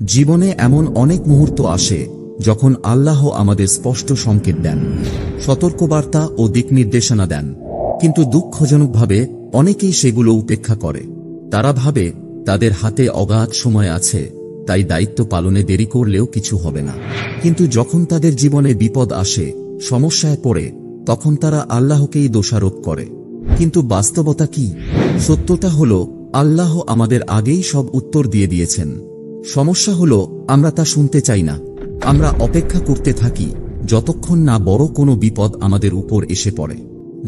জীবনে এমন অনেক মুহূর্ত আসে যখন আল্লাহ আমাদের স্পষ্ট সংকেত দেন, সতর্কবার্তা ও দিক নির্দেশনা দেন, কিন্তু দুঃখজনকভাবে অনেকেই সেগুলো উপেক্ষা করে। তারা ভাবে তাদের হাতে অগাধ সময় আছে, তাই দায়িত্ব পালনে দেরি করলেও কিছু হবে না। কিন্তু যখন তাদের জীবনে বিপদ আসে, সমস্যায় পড়ে, তখন তারা আল্লাহকেই দোষারোপ করে। কিন্তু বাস্তবতা কি? সত্যটা হলো আল্লাহ আমাদের আগেই সব উত্তর দিয়ে দিয়েছেন। সমস্যা হলো আমরা তা শুনতে চাই না। আমরা অপেক্ষা করতে থাকি যতক্ষণ না বড় কোনো বিপদ আমাদের উপর এসে পড়ে।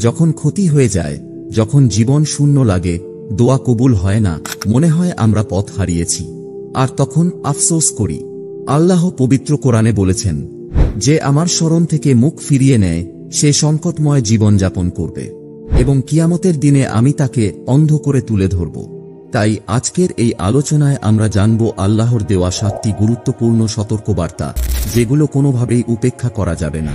যখন ক্ষতি হয়ে যায়, যখন জীবন শূন্য লাগে, দোয়া কবুল হয় না, মনে হয় আমরা পথ হারিয়েছি, আর তখন আফসোস করি। আল্লাহ পবিত্র কোরআনে বলেছেন, যে আমার স্মরণ থেকে মুখ ফিরিয়ে নেয় সে সংকটময় জীবন যাপন করবে, এবং কিয়ামতের দিনে আমি তাকে অন্ধ করে তুলে ধরব। তাই আজকের এই আলোচনায় আমরা জানব আল্লাহর দেওয়া 7টি গুরুত্বপূর্ণ সতর্কবার্তা, যেগুলো কোনোভাবেই উপেক্ষা করা যাবে না।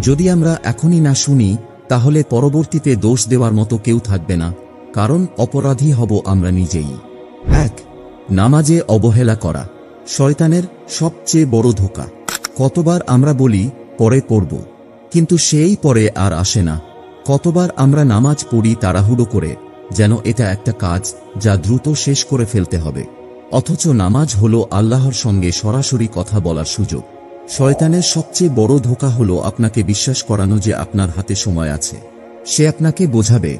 যদি আমরা এখনই না শুনি, তাহলে পরবর্তীতে দোষ দেওয়ার মতো কেউ থাকবে না, কারণ অপরাধী হব আমরা নিজেই। 1. নামাজে অবহেলা করা শয়তানের সবচেয়ে বড় ধোঁকা। কতবার আমরা বলি পরে পড়ব, কিন্তু সেই পরে আর আসে না। কতবার আমরা নামাজ পড়ি তাড়াহুড়ো করে, যেন এটা একটা কাজ যা দ্রুত শেষ করে ফেলতে হবে, অথচ নামাজ হলো আল্লাহর সঙ্গে সরাসরি কথা বলার সুযোগ। শয়তানের সবচেয়ে বড় ধোঁকা হলো আপনাকে বিশ্বাস করানো যে আপনার হাতে সময় আছে। সে আপনাকে বোঝাবে,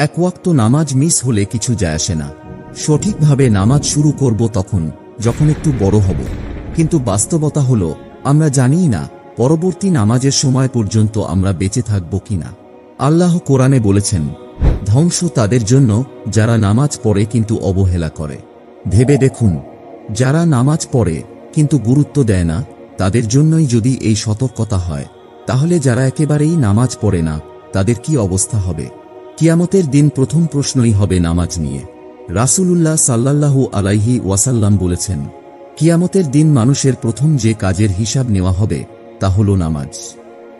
এক ওয়াক্ত নামাজ মিস হলে কিছু যায় আসে না, সঠিকভাবে নামাজ শুরু করব তখন যখন একটু বড় হব। কিন্তু বাস্তবতা হলো আমরা জানিই না পরবর্তী নামাজের সময় পর্যন্ত আমরা বেঁচে থাকব কিনা। আল্লাহ কোরআনে বলেছেন, ধ্বংস তাদের জন্য যারা নামাজ পড়ে কিন্তু অবহেলা করে। ভেবে দেখুন, যারা নামাজ পড়ে কিন্তু গুরুত্ব দেয় না, তাদের জন্যই যদি এই সতর্কতা হয়, তাহলে যারা একেবারেই নামাজ পড়ে না তাদের কি অবস্থা হবে? কিয়ামতের দিন প্রথম প্রশ্নই হবে নামাজ নিয়ে। রাসূলুল্লাহ সাল্লাল্লাহু আলাইহি ওয়াসাল্লাম বলেছেন, কিয়ামতের দিন মানুষের প্রথম যে কাজের হিসাব নেওয়া হবে তা হলো নামাজ।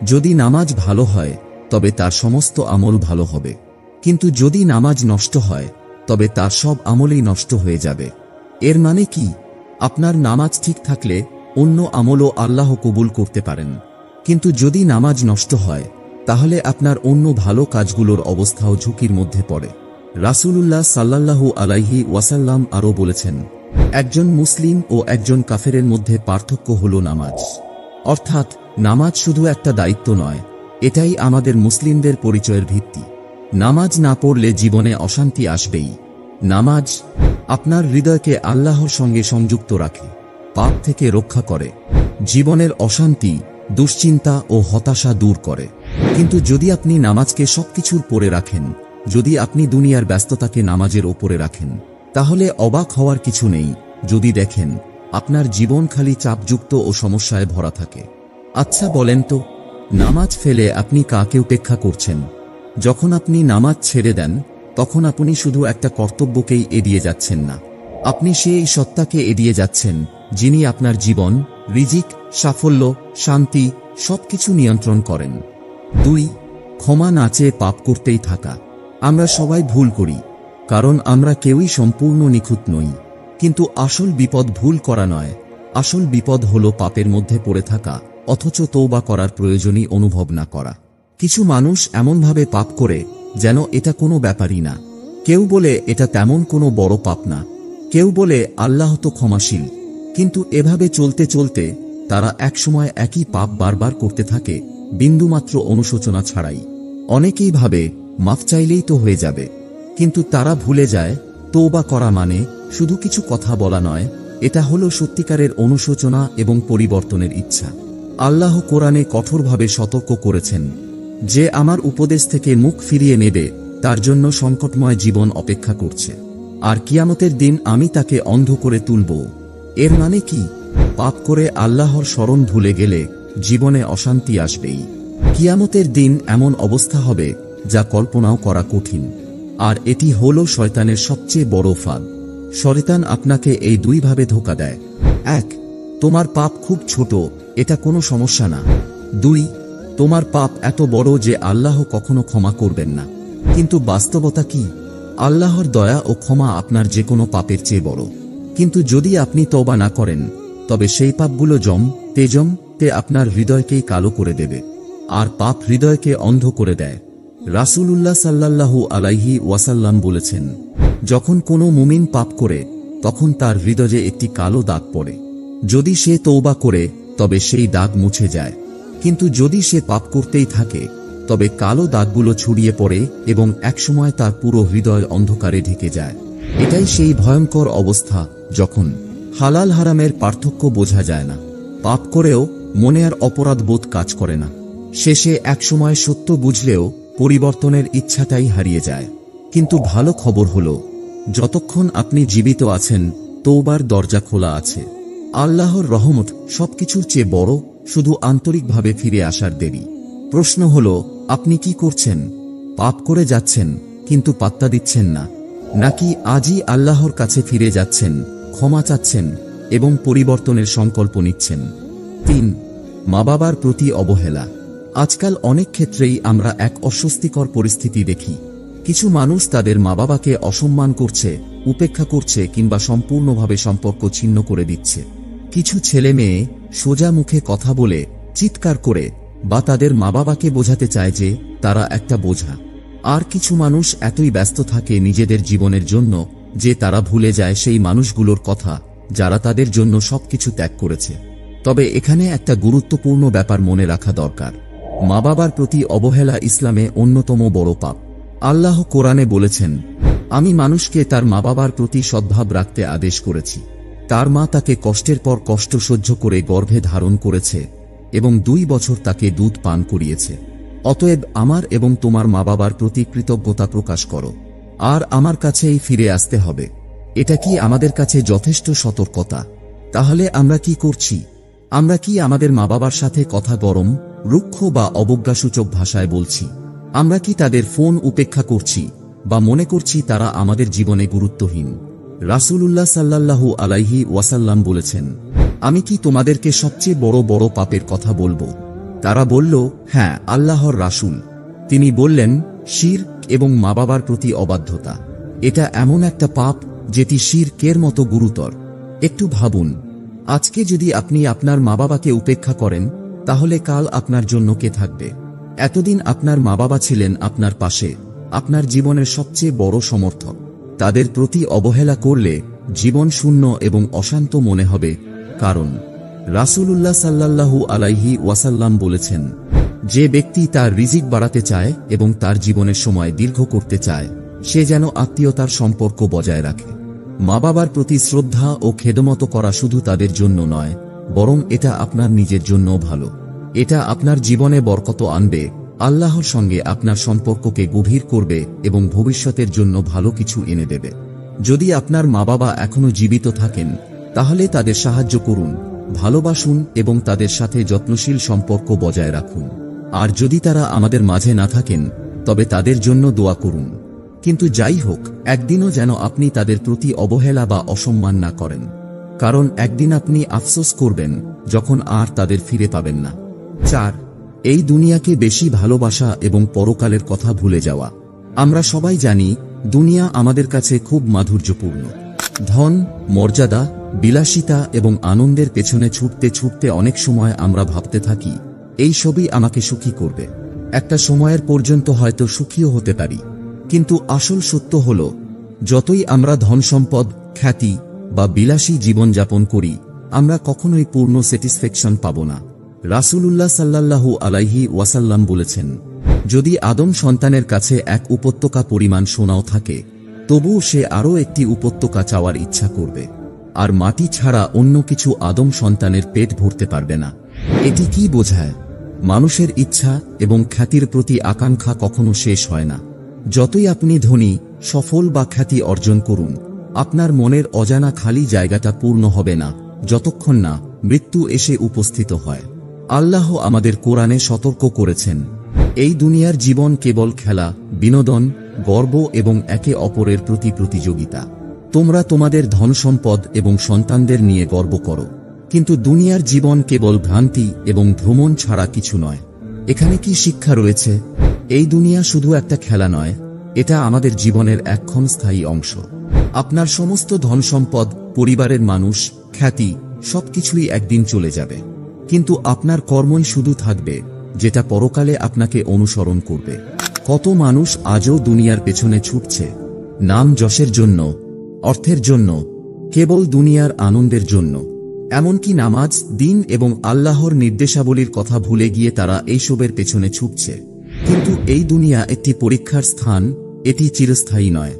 যদি নামাজ ভালো হয় তবে তার সমস্ত আমল ভালো হবে, কিন্তু যদি নামাজ নষ্ট হয় তবে তার সব আমলই নষ্ট হয়ে যাবে। এর মানে কি? আপনার নামাজ ঠিক থাকলে অন্য আমলও আল্লাহ কবুল করতে পারেন, কিন্তু যদি নামাজ নষ্ট হয় তাহলে আপনার অন্য ভালো কাজগুলোর অবস্থাও ঝুঁকির মধ্যে পড়ে। রাসূলুল্লাহ সাল্লাল্লাহু আলাইহি ওয়াসাল্লাম আরও বলেছেন, একজন মুসলিম ও একজন কাফেরের মধ্যে পার্থক্য হল নামাজ। অর্থাৎ নামাজ শুধু একটা দায়িত্ব নয়, এটাই আমাদের মুসলিমদের পরিচয়ের ভিত্তি। নামাজ না পড়লে জীবনে অশান্তি আসবেই। নামাজ আপনার হৃদয়কে আল্লাহর সঙ্গে সংযুক্ত রাখে, পাপ থেকে রক্ষা করে, জীবনের অশান্তি, দুশ্চিন্তা ও হতাশা দূর করে। কিন্তু যদি আপনি নামাজকে সবকিছুর পরে রাখেন, যদি আপনি দুনিয়ার ব্যস্ততাকে নামাজের ওপরে রাখেন, তাহলে অবাক হওয়ার কিছু নেই যদি দেখেন আপনার জীবন খালি চাপযুক্ত ও সমস্যায় ভরা থাকে। আচ্ছা বলেন তো, নামাজ ফেলে আপনি কাকে উপেক্ষা করছেন? যখন আপনি নামাজ ছেড়ে দেন, তখন আপনি শুধু একটা কর্তব্যকেই এড়িয়ে যাচ্ছেন না, আপনি সেই সত্তাকে এড়িয়ে যাচ্ছেন যিনি আপনার জীবন, রিজিক, সাফল্য, শান্তি সবকিছু নিয়ন্ত্রণ করেন। 2. ক্ষমা না চেয়ে পাপ করতেই থাকা। আমরা সবাই ভুল করি, কারণ আমরা কেউই সম্পূর্ণ নিখুঁত নই। কিন্তু আসল বিপদ ভুল করা নয়, আসল বিপদ হলো পাপের মধ্যে পড়ে থাকা অথচ তওবা করার প্রয়োজনই অনুভব না করা। কিছু মানুষ এমনভাবে পাপ করে যেন এটা কোনো ব্যাপারই না। কেউ বলে এটা তেমন কোনো বড় পাপ না, কেউ বলে আল্লাহ তো ক্ষমাশীল। কিন্তু এভাবে চলতে চলতে তারা একসময় একই পাপ বারবার করতে থাকে, বিন্দুমাত্র অনুশোচনা ছাড়াই। অনেকেই ভাবে মাফ চাইলেই তো হয়ে যাবে, কিন্তু তারা ভুলে যায় তওবা করা মানে শুধু কিছু কথা বলা নয়, এটা হলো সত্যিকারের অনুশোচনা এবং পরিবর্তনের ইচ্ছা। আল্লাহ কোরআনে কঠোরভাবে সতর্ক করেছেন, যে আমার উপদেশ থেকে মুখ ফিরিয়ে নেবে তার জন্য সংকটময় জীবন অপেক্ষা করছে, আর কিয়ামতের দিন আমি তাকে অন্ধ করে তুলব। এর মানে কি? পাপ করে আল্লাহর স্মরণ ভুলে গেলে জীবনে অশান্তি আসবেই। কিয়ামতের দিন এমন অবস্থা হবে যা কল্পনাও করা কঠিন। আর এটি হলো শয়তানের সবচেয়ে বড় ফাঁদ। শয়তান আপনাকে এই দুইভাবে ধোঁকা দেয়। 1. তোমার পাপ খুব ছোট, এটা কোনো সমস্যা না। 2. তোমার পাপ এত বড় যে আল্লাহ কখনো ক্ষমা করবেন না। কিন্তু বাস্তবতা কি? আল্লাহর দয়া ও ক্ষমা আপনার যে কোনো পাপের চেয়ে বড়। কিন্তু যদি আপনি তওবা না করেন, তবে সেই পাপগুলো তেজম আপনার হৃদয়কেই কালো করে দেবে, আর পাপ হৃদয়কে অন্ধ করে দেয়। রাসূলুল্লাহ সাল্লাল্লাহু আলাইহি ওয়াসাল্লাম বলেছেন, যখন কোনো মুমিন পাপ করে তখন তার হৃদয়ে একটি কালো দাগ পড়ে। যদি সে তওবা করে তবে সেই দাগ মুছে যায়, কিন্তু যদি সে পাপ করতেই থাকে তবে কালো দাগগুলো ছড়িয়ে পড়ে এবং একসময় তার পুরো হৃদয় অন্ধকারে ঢেকে যায়। এটাই সেই ভয়ঙ্কর অবস্থা যখন হালাল হারামের পার্থক্য বোঝা যায় না, পাপ করেও মনে আর অপরাধ বোধ কাজ করে না। শেষে একসময় সত্য বুঝলেও পরিবর্তনের ইচ্ছাটাই হারিয়ে যায়। কিন্তু ভালো খবর হলো, যতক্ষণ আপনি জীবিত আছেন তওবার দরজা খোলা আছে। আল্লাহর রহমত সবকিছুর চেয়ে বড়, শুধু আন্তরিকভাবে ফিরে আসার দেরি। প্রশ্ন হলো, আপনি কি করছেন? পাপ করে যাচ্ছেন কিন্তু পাত্তা দিচ্ছেন না, নাকি আজই আল্লাহর কাছে ফিরে যাচ্ছেন, ক্ষমা চাচ্ছেন এবং পরিবর্তনের সংকল্প নিচ্ছেন? 3. মা বাবার প্রতি অবহেলা। আজকাল অনেক ক্ষেত্রেই আমরা এক অস্বস্তিকর পরিস্থিতি দেখি। কিছু মানুষ তাদের মা বাবাকে অসম্মান করছে, উপেক্ষা করছে কিংবা সম্পূর্ণভাবে সম্পর্ক ছিন্ন করে দিচ্ছে। কিছু ছেলে মেয়ে সোজা মুখে কথা বলে, চিৎকার করে বা তাদের মা বাবাকে বোঝাতে চায় যে তারা একটা বোঝা। আর কিছু মানুষ এতই ব্যস্ত থাকে নিজেদের জীবনের জন্য যে তারা ভুলে যায় সেই মানুষগুলোর কথা যারা তাদের জন্য সবকিছু ত্যাগ করেছে। তবে এখানে একটা গুরুত্বপূর্ণ ব্যাপার মনে রাখা দরকার। মা বাবার প্রতি অবহেলা ইসলামে অন্যতম বড় পাপ। আল্লাহ কোরআনে বলেছেন, আমি মানুষকে তার মা বাবার প্রতি সদ্ভাব রাখতে আদেশ করেছি। তার মা তাকে কষ্টের পর কষ্ট সহ্য করে গর্ভে ধারণ করেছে এবং 2 বছর তাকে দুধ পান করিয়েছে। অতএব আমার এবং তোমার মা বাবার প্রতি কৃতজ্ঞতা প্রকাশ করো, আর আমার কাছেই ফিরে আসতে হবে। এটা কি আমাদের কাছে যথেষ্ট সতর্কতা? তাহলে আমরা কি করছি? আমরা কি আমাদের মা বাবার সাথে কথা গরম, রুক্ষ বা অবজ্ঞাসূচক ভাষায় বলছি? আমরা কি তাদের ফোন উপেক্ষা করছি বা মনে করছি তারা আমাদের জীবনে গুরুত্বহীন? রাসূলুল্লাহ সাল্লাল্লাহু আলাইহি ওয়াসাল্লাম বলেছেন, আমি কি তোমাদেরকে সবচেয়ে বড় বড় পাপের কথা বলবো? তারা বলল, হ্যাঁ আল্লাহর রাসূল। তিনি বললেন, শিরক এবং মা বাবার প্রতি অবাধ্যতা। এটা এমন একটা পাপ যেটি শিরকের মতো গুরুতর। একটু ভাবুন, আজকে যদি আপনি আপনার মা বাবাকে উপেক্ষা করেন তাহলে কাল আপনার জন্য কে থাকবে? এতদিন আপনার মা বাবা ছিলেন আপনার পাশে, আপনার জীবনের সবচেয়ে বড় সমর্থক। তাদের প্রতি অবহেলা করলে জীবন শূন্য এবং অশান্ত মনে হবে। কারণ রাসূলুল্লাহ সাল্লাল্লাহু আলাইহি ওয়াসাল্লাম বলেছেন, যে ব্যক্তি তার রিজিক বাড়াতে চায় এবং তার জীবনের সময় দীর্ঘ করতে চায় সে যেন আত্মীয়তার সম্পর্ক বজায় রাখে। মা বাবার প্রতি শ্রদ্ধা ও খেদমত করা শুধু তাদের জন্য নয়, বরং এটা আপনার নিজের জন্যও ভালো। এটা আপনার জীবনে বরকত আনবে, আল্লাহর সঙ্গে আপনার সম্পর্ককে গভীর করবে এবং ভবিষ্যতের জন্য ভালো কিছু এনে দেবে। যদি আপনার মা বাবা এখনো জীবিত থাকেন তাহলে তাদের সাহায্য করুন, ভালোবাসুন এবং তাদের সাথে যত্নশীল সম্পর্ক বজায় রাখুন। আর যদি তারা আমাদের মাঝে না থাকেন তবে তাদের জন্য দোয়া করুন। কিন্তু যাই হোক, একদিনও যেন আপনি তাদের প্রতি অবহেলা বা অসম্মান না করেন, কারণ একদিন আপনি আফসোস করবেন যখন আর তাদের ফিরে পাবেন না। 4. এই দুনিয়াকে বেশি ভালোবাসা এবং পরকালের কথা ভুলে যাওয়া। আমরা সবাই জানি দুনিয়া আমাদের কাছে খুব মাধুর্যপূর্ণ। ধন, মর্যাদা, বিলাসিতা এবং আনন্দের পেছনে ছুটতে ছুটতে অনেক সময় আমরা ভাবতে থাকি এই সবই আমাকে সুখী করবে। একটা সময়ের পর্যন্ত হয়তো সুখীও হতে পারি, কিন্তু আসল সত্য হল যতই আমরা ধন সম্পদ, খ্যাতি বা বিলাসী জীবনযাপন করি আমরা কখনোই পূর্ণ স্যাটিসফ্যাকশন পাব না। রাসূলুল্লাহ সাল্লাল্লাহু আলাইহি ওয়াসাল্লাম বলেছেন, যদি আদম সন্তানের কাছে এক উপত্যকা পরিমাণ সোনাও থাকে তবুও সে আরও একটি উপত্যকা চাওয়ার ইচ্ছা করবে, আর মাটি ছাড়া অন্য কিছু আদম সন্তানের পেট ভরতে পারবে না। এটি কি বোঝায়? মানুষের ইচ্ছা এবং খ্যাতির প্রতি আকাঙ্ক্ষা কখনো শেষ হয় না। যতই আপনি ধনী, সফল বা খ্যাতি অর্জন করুন, আপনার মনের অজানা খালি জায়গাটা পূর্ণ হবে না যতক্ষণ না মৃত্যু এসে উপস্থিত হয়। আল্লাহ আমাদের কোরআনে সতর্ক করেছেন, এই দুনিয়ার জীবন কেবল খেলা, বিনোদন, গর্ব এবং একে অপরের প্রতি প্রতিযোগিতা। তোমরা তোমাদের ধন সম্পদ এবং সন্তানদের নিয়ে গর্ব করো, কিন্তু দুনিয়ার জীবন কেবল ভ্রান্তি এবং ভ্রমণ ছাড়া কিছু নয়। এখানে কি শিক্ষা রয়েছে? এই দুনিয়া শুধু একটা খেলা নয়, এটা আমাদের জীবনের এক ক্ষণস্থায়ী অংশ। আপনার সমস্ত ধন সম্পদ, পরিবারের মানুষ, খ্যাতি সবকিছুই একদিন চলে যাবে, কিন্তু আপনার কর্মই শুধু থাকবে যেটা পরকালে আপনাকে অনুসরণ করবে। কত মানুষ আজও দুনিয়ার পেছনে ছুটছে, নাম যশের জন্য, অর্থের জন্য, কেবল দুনিয়ার আনন্দের জন্য। এমনকি নামাজ, দিন এবং আল্লাহর নির্দেশাবলীর কথা ভুলে গিয়ে তারা এইসবের পেছনে ছুটছে। কিন্তু এই দুনিয়া একটি পরীক্ষার স্থান, এটি চিরস্থায়ী নয়।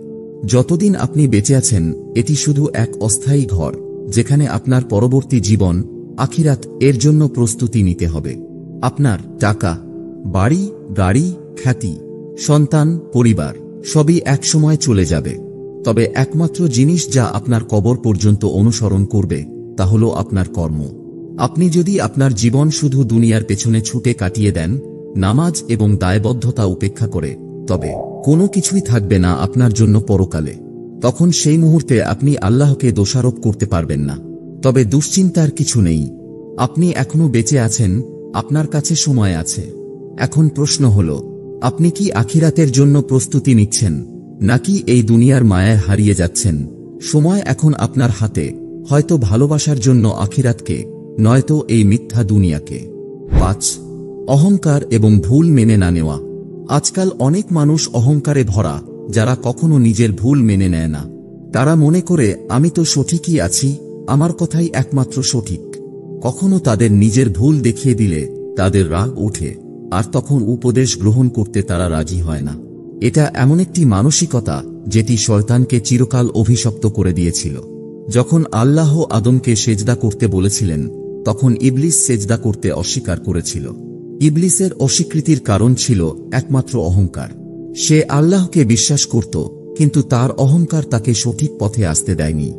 যতদিন আপনি বেঁচে আছেন এটি শুধু এক অস্থায়ী ঘর, যেখানে আপনার পরবর্তী জীবন, আখিরাত এর জন্য প্রস্তুতি নিতে হবে। আপনার টাকা, বাড়ি, গাড়ি, খ্যাতি, সন্তান, পরিবার সবই একসময় চলে যাবে। তবে একমাত্র জিনিস যা আপনার কবর পর্যন্ত অনুসরণ করবে তা হল আপনার কর্ম। আপনি যদি আপনার জীবন শুধু দুনিয়ার পেছনে ছুটে কাটিয়ে দেন, নামাজ এবং দায়বদ্ধতা উপেক্ষা করে, তবে কোনো কিছুই থাকবে না আপনার জন্য পরকালে। তখন সেই মুহূর্তে আপনি আল্লাহকে দোষারোপ করতে পারবেন না। তবে দুশ্চিন্তার কিছু নেই, আপনি এখনো বেঁচে আছেন, আপনার কাছে সময় আছে। এখন প্রশ্ন হল, আপনি কি আখিরাতের জন্য প্রস্তুতি নিচ্ছেন, নাকি এই দুনিয়ার মায়ায় হারিয়ে যাচ্ছেন? সময় এখন আপনার হাতে, হয়তো ভালোবাসার জন্য আখিরাতকে, নয়তো এই মিথ্যা দুনিয়াকে। 5. অহংকার এবং ভুল মেনে না নেওয়া। আজকাল অনেক মানুষ অহংকারে ভরা, যারা কখনো নিজের ভুল মেনে নেয় না। তারা মনে করে আমি তো সঠিকই আছি, আমার কথাই একমাত্র সঠিক। কখনো তাদের নিজের ভুল দেখিয়ে দিলে তাদের রাগ ওঠে, আর তখন উপদেশ গ্রহণ করতে তারা রাজি হয় না। এটা এমন একটি মানসিকতা যেটি শয়তানকে চিরকাল অভিশপ্ত করে দিয়েছিল। যখন আল্লাহ আদমকে সেজদা করতে বলেছিলেন, তখন ইবলিস সেজদা করতে অস্বীকার করেছিল। ইবলিসের অস্বীকৃতির কারণ ছিল একমাত্র অহংকার। সে আল্লাহকে বিশ্বাস করত, কিন্তু তার অহংকার তাকে সঠিক পথে আসতে দেয়নি।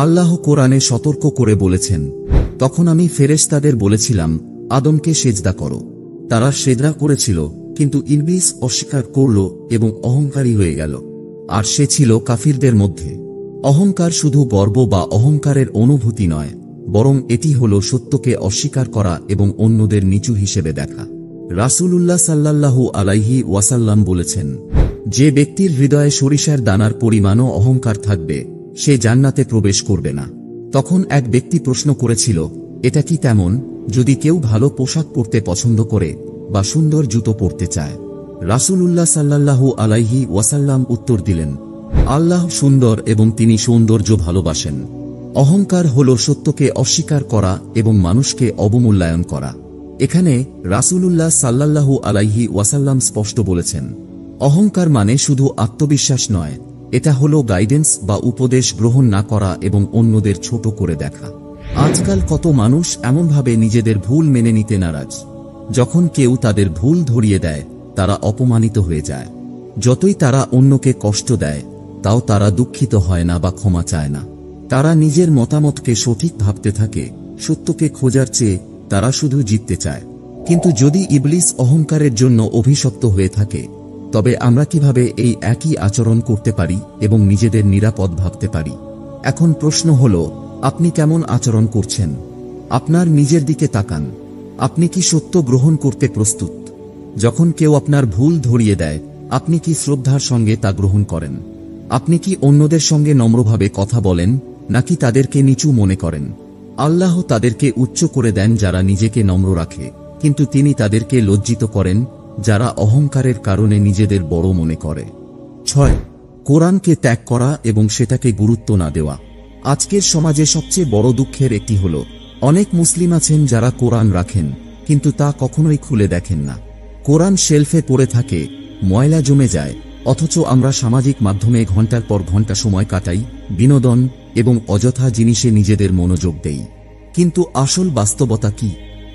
আল্লাহ কোরআনে সতর্ক করে বলেছেন, তখন আমি ফেরেশতাদের বলেছিলাম আদমকে সেজদা করো। তারা সেজদা করেছিল, কিন্তু ইবলিস অস্বীকার করল এবং অহংকারী হয়ে গেল, আর সে ছিল কাফিরদের মধ্যে। অহংকার শুধু গর্ব বা অহংকারের অনুভূতি নয়, বরং এটি হল সত্যকে অস্বীকার করা এবং অন্যদের নিচু হিসেবে দেখা। রাসূলুল্লাহ সাল্লাল্লাহু আলাইহি ওয়াসাল্লাম বলেছেন, যে ব্যক্তির হৃদয়ে সরিষার দানার পরিমাণও অহংকার থাকবে, সে জান্নাতে প্রবেশ করবে না। তখন এক ব্যক্তি প্রশ্ন করেছিল, এটা কি তেমন, যদি কেউ ভালো পোশাক পরতে পছন্দ করে বা সুন্দর জুতো পরতে চায়? রাসূলুল্লাহ সাল্লাল্লাহু আলাইহি ওয়াসাল্লাম উত্তর দিলেন, আল্লাহ সুন্দর এবং তিনি সৌন্দর্য ভালোবাসেন। অহংকার হল সত্যকে অস্বীকার করা এবং মানুষকে অবমূল্যায়ন করা। এখানে রাসূলুল্লাহ সাল্লাল্লাহু আলাইহি ওয়াসাল্লাম স্পষ্ট বলেছেন, অহংকার মানে শুধু আত্মবিশ্বাস নয়, এটা হলো গাইডেন্স বা উপদেশ গ্রহণ না করা এবং অন্যদের ছোট করে দেখা। আজকাল কত মানুষ এমনভাবে নিজেদের ভুল মেনে নিতে নারাজ। যখন কেউ তাদের ভুল ধরিয়ে দেয়, তারা অপমানিত হয়ে যায়। যতই তারা অন্যকে কষ্ট দেয়, তাও তারা দুঃখিত হয় না বা ক্ষমা চায় না। তারা নিজের মতামতকে সঠিক ভাবতে থাকে, সত্যকে খোঁজার চেয়ে তারা শুধু জিততে চায়। কিন্তু যদি ইবলিস অহংকারের জন্য অভিশপ্ত হয়ে থাকে, তবে আমরা কিভাবে এই একই আচরণ করতে পারি এবং নিজেদের নিরাপদ ভাবতে পারি? এখন প্রশ্ন হল, আপনি কেমন আচরণ করছেন? আপনার নিজের দিকে তাকান। আপনি কি সত্য গ্রহণ করতে প্রস্তুত? যখন কেউ আপনার ভুল ধরিয়ে দেয়, আপনি কি শ্রদ্ধার সঙ্গে তা গ্রহণ করেন? আপনি কি অন্যদের সঙ্গে নম্রভাবে কথা বলেন, নাকি তাদেরকে নিচু মনে করেন? আল্লাহ তাদেরকে উচ্চ করে দেন যারা নিজেকে নম্র রাখে, কিন্তু তিনি তাদেরকে লজ্জিত করেন যারা অহংকারের কারণে নিজেদের বড় মনে করে। 6. কোরআনকে ত্যাগ করা এবং সেটাকে গুরুত্ব না দেওয়া। আজকের সমাজে সবচেয়ে বড় দুঃখের একটি হল, অনেক মুসলিম আছেন যারা কোরআন রাখেন, কিন্তু তা কখনোই খুলে দেখেন না। কোরআন শেলফে পড়ে থাকে, ময়লা জমে যায়, অথচ আমরা সামাজিক মাধ্যমে ঘন্টার পর ঘন্টা সময় কাটাই, বিনোদন এবং অযথা জিনিসে নিজেদের মনোযোগ দেই। কিন্তু আসল বাস্তবতা কি?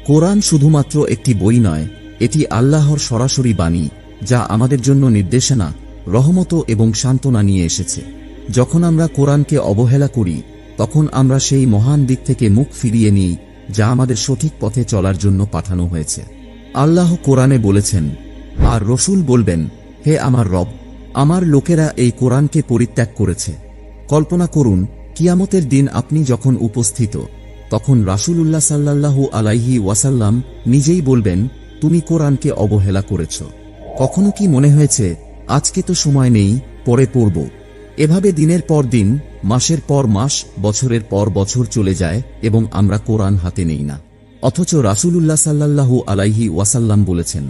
কোরআন শুধুমাত্র একটি বই নয়, এটি আল্লাহর সরাসরি বাণী, যা আমাদের জন্য নির্দেশনা, রহমত এবং সান্ত্বনা নিয়ে এসেছে। যখন আমরা কোরআনকে অবহেলা করি, তখন আমরা সেই মহান দিক থেকে মুখ ফিরিয়ে নিই যা আমাদের সঠিক পথে চলার জন্য পাঠানো হয়েছে। আল্লাহ কোরআনে বলেছেন, আর রসূল বলবেন, হে আমার রব, আমার লোকেরা এই কোরআনকে পরিত্যাগ করেছে। কল্পনা করুন, কিয়ামতের দিন আপনি যখন উপস্থিত, তখন রাসূলুল্লাহ সাল্লাল্লাহু আলাইহি ওয়াসাল্লাম নিজেই বলবেন, তুমি কোরআনকে অবহেলা করেছ। কখনো কি মনে হয়েছে, আজকে তো সময় নেই, পরে পড়ব? এভাবে দিনের পর দিন মাসের পর মাস, বছরের পর বছর চলে যায় এবং আমরা কোরআন হাতে নেই না। অথচ রাসূলুল্লাহ সাল্লাল্লাহু আলাইহি ওয়াসাল্লাম বলেছেন,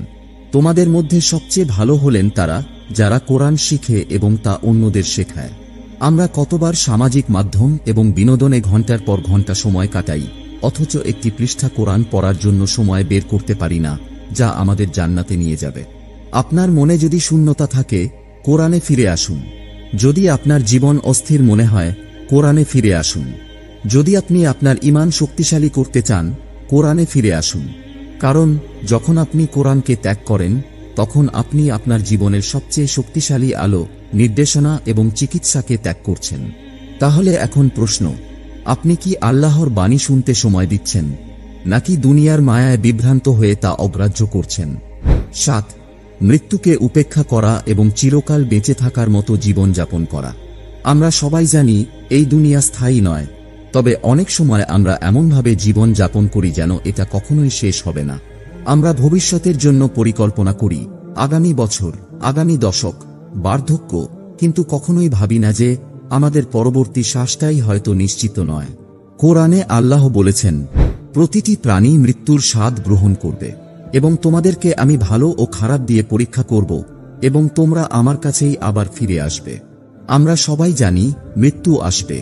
তোমাদের মধ্যে সবচেয়ে ভালো হলেন তারা যারা কোরআন শিখে এবং তা অন্যদের শেখায়। আমরা কতবার সামাজিক মাধ্যম এবং বিনোদনে ঘন্টার পর ঘন্টা সময় কাটাই, অথচ একটি পৃষ্ঠা কোরআন পড়ার জন্য সময় বের করতে পারি না, যা আমাদের জান্নাতে নিয়ে যাবে। আপনার মনে যদি শূন্যতা থাকে, কোরআনে ফিরে আসুন। যদি আপনার জীবন অস্থির মনে হয়, কোরআনে ফিরে আসুন। যদি আপনি আপনার ঈমান শক্তিশালী করতে চান, কোরআনে ফিরে আসুন। কারণ যখন আপনি কোরআনকে ত্যাগ করেন, তখন আপনি আপনার জীবনের সবচেয়ে শক্তিশালী আলো, নির্দেশনা এবং চিকিৎসাকে ত্যাগ করছেন। তাহলে এখন প্রশ্ন, আপনি কি আল্লাহর বাণী শুনতে সময় দিচ্ছেন, নাকি দুনিয়ার মায়ায় বিভ্রান্ত হয়ে তা অগ্রাহ্য করছেন? 7. মৃত্যুকে উপেক্ষা করা এবং চিরকাল বেঁচে থাকার মতো জীবন যাপন করা। আমরা সবাই জানি এই দুনিয়া স্থায়ী নয়, তবে অনেক সময় আমরা এমনভাবে জীবন যাপন করি যেন এটা কখনোই শেষ হবে না। আমরা ভবিষ্যতের জন্য পরিকল্পনা করি, আগামী বছর, আগামী দশক, বার্ধক্য, কিন্তু কখনোই ভাবি না যে আমাদের পরবর্তী শ্বাসটাই হয়তো নিশ্চিত নয়। কোরআনে আল্লাহ বলেছেন, প্রতিটি প্রাণী মৃত্যুর স্বাদ গ্রহণ করবে এবং তোমাদেরকে আমি ভালো ও খারাপ দিয়ে পরীক্ষা করব এবং তোমরা আমার কাছেই আবার ফিরে আসবে। আমরা সবাই জানি মৃত্যু আসবে,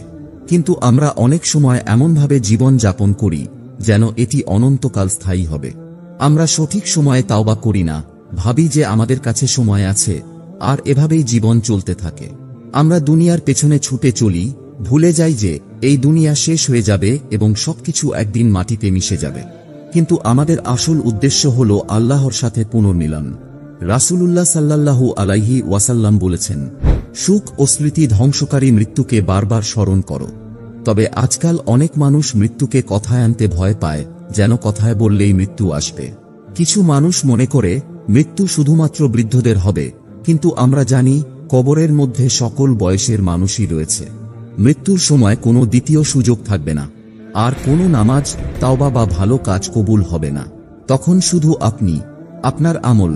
কিন্তু আমরা অনেক সময় এমনভাবে জীবন যাপন করি যেন এটি অনন্তকাল স্থায়ী হবে। আমরা সঠিক সময়ে তাওবা করি না, ভাবি যে আমাদের কাছে সময় আছে, আর এভাবেই জীবন চলতে থাকে। আমরা দুনিয়ার পেছনে ছুটে চলি, ভুলে যাই যে এই দুনিয়া শেষ হয়ে যাবে এবং সবকিছু একদিন মাটিতে মিশে যাবে। কিন্তু আমাদের আসল উদ্দেশ্য হল আল্লাহর সাথে পুনর্মিলন। রাসূলুল্লাহ সাল্লাল্লাহু আলাইহি ওয়াসাল্লাম বলেছেন, সুখ ও স্মৃতি ধ্বংসকারী মৃত্যুকে বারবার স্মরণ করো। তবে আজকাল অনেক মানুষ মৃত্যুকে কথায় আনতে ভয় পায়, যেন কথায় বললেই মৃত্যু আসবে। কিছু মানুষ মনে করে মৃত্যু শুধুমাত্র বৃদ্ধদের হবে, কিন্তু আমরা জানি কবরের মধ্যে সকল বয়সের মানুষই রয়েছে। মৃত্যুর সময় কোনো দ্বিতীয় সুযোগ থাকবে না, আর কোনো নামাজ, তাওবা বা ভালো কাজ কবুল হবে না। তখন শুধু আপনি, আপনার আমল